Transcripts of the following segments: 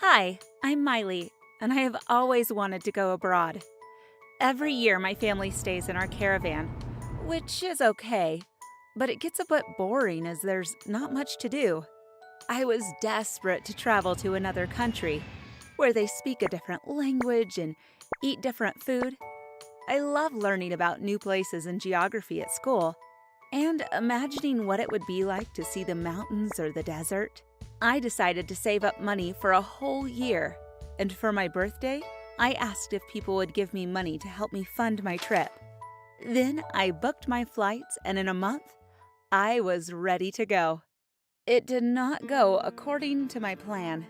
Hi, I'm Miley, and I have always wanted to go abroad. Every year, my family stays in our caravan, which is okay, but it gets a bit boring as there's not much to do. I was desperate to travel to another country where they speak a different language and eat different food. I love learning about new places and geography at school, and imagining what it would be like to see the mountains or the desert. I decided to save up money for a whole year, and for my birthday, I asked if people would give me money to help me fund my trip. Then I booked my flights, and in a month, I was ready to go. It did not go according to my plan.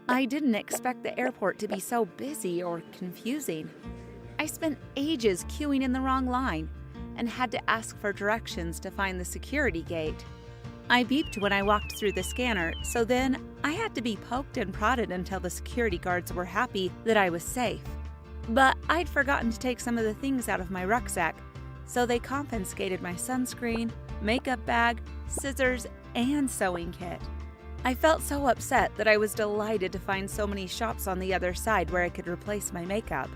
I didn't expect the airport to be so busy or confusing. I spent ages queuing in the wrong line and had to ask for directions to find the security gate. I beeped when I walked through the scanner, so then I had to be poked and prodded until the security guards were happy that I was safe. But I'd forgotten to take some of the things out of my rucksack, so they confiscated my sunscreen, makeup bag, scissors, and sewing kit. I felt so upset that I was delighted to find so many shops on the other side where I could replace my makeup.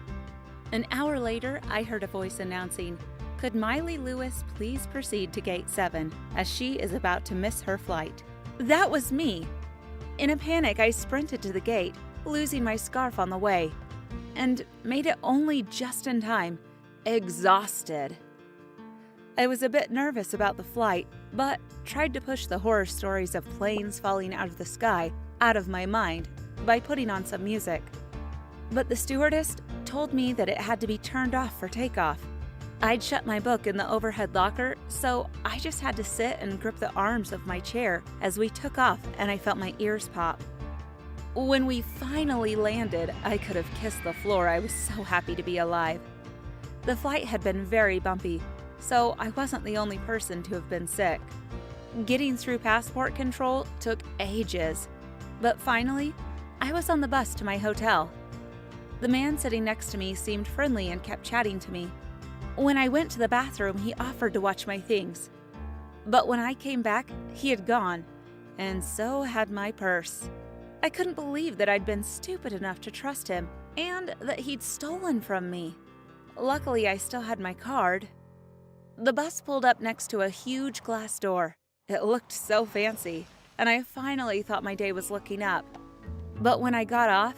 An hour later, I heard a voice announcing, "Could Miley Lewis please proceed to Gate 7, as she is about to miss her flight?" That was me! In a panic, I sprinted to the gate, losing my scarf on the way, and made it only just in time, exhausted. I was a bit nervous about the flight, but tried to push the horror stories of planes falling out of the sky out of my mind by putting on some music. But the stewardess told me that it had to be turned off for takeoff. I'd shut my book in the overhead locker, so I just had to sit and grip the arms of my chair as we took off, and I felt my ears pop. When we finally landed, I could have kissed the floor. I was so happy to be alive. The flight had been very bumpy, so I wasn't the only person to have been sick. Getting through passport control took ages, but finally, I was on the bus to my hotel. The man sitting next to me seemed friendly and kept chatting to me. When I went to the bathroom, he offered to watch my things. But when I came back, he had gone, and so had my purse. I couldn't believe that I'd been stupid enough to trust him, and that he'd stolen from me. Luckily, I still had my card. The bus pulled up next to a huge glass door. It looked so fancy, and I finally thought my day was looking up. But when I got off,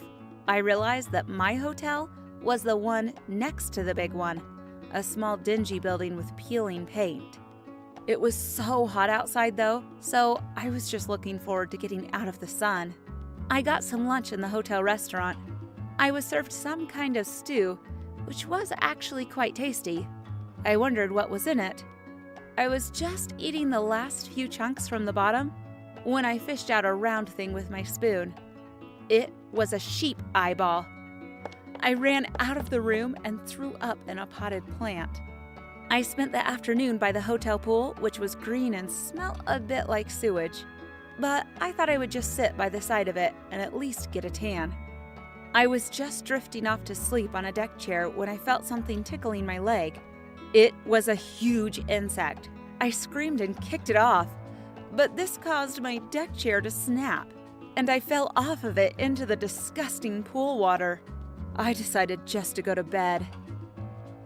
I realized that my hotel was the one next to the big one. A small dingy building with peeling paint. It was so hot outside though, so I was just looking forward to getting out of the sun. I got some lunch in the hotel restaurant. I was served some kind of stew, which was actually quite tasty. I wondered what was in it. I was just eating the last few chunks from the bottom when I fished out a round thing with my spoon. It was a sheep eyeball. I ran out of the room and threw up in a potted plant. I spent the afternoon by the hotel pool, which was green and smelled a bit like sewage. But I thought I would just sit by the side of it and at least get a tan. I was just drifting off to sleep on a deck chair when I felt something tickling my leg. It was a huge insect. I screamed and kicked it off, but this caused my deck chair to snap, and I fell off of it into the disgusting pool water. I decided just to go to bed.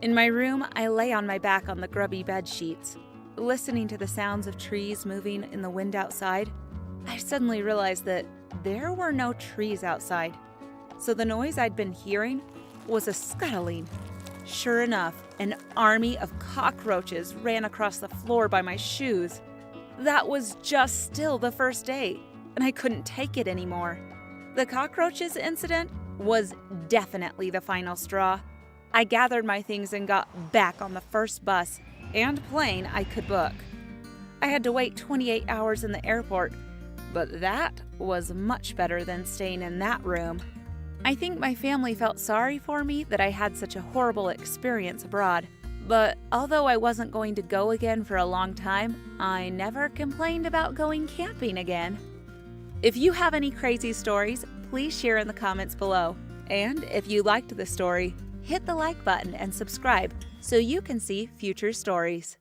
In my room, I lay on my back on the grubby bed sheets, listening to the sounds of trees moving in the wind outside. I suddenly realized that there were no trees outside, so the noise I'd been hearing was a scuttling. Sure enough, an army of cockroaches ran across the floor by my shoes. That was just still the first day, and I couldn't take it anymore. The cockroaches incident was definitely the final straw. I gathered my things and got back on the first bus and plane I could book. I had to wait 28 hours in the airport, but that was much better than staying in that room. I think my family felt sorry for me that I had such a horrible experience abroad, but although I wasn't going to go again for a long time, I never complained about going camping again. If you have any crazy stories, please share in the comments below. And if you liked the story, hit the like button and subscribe so you can see future stories.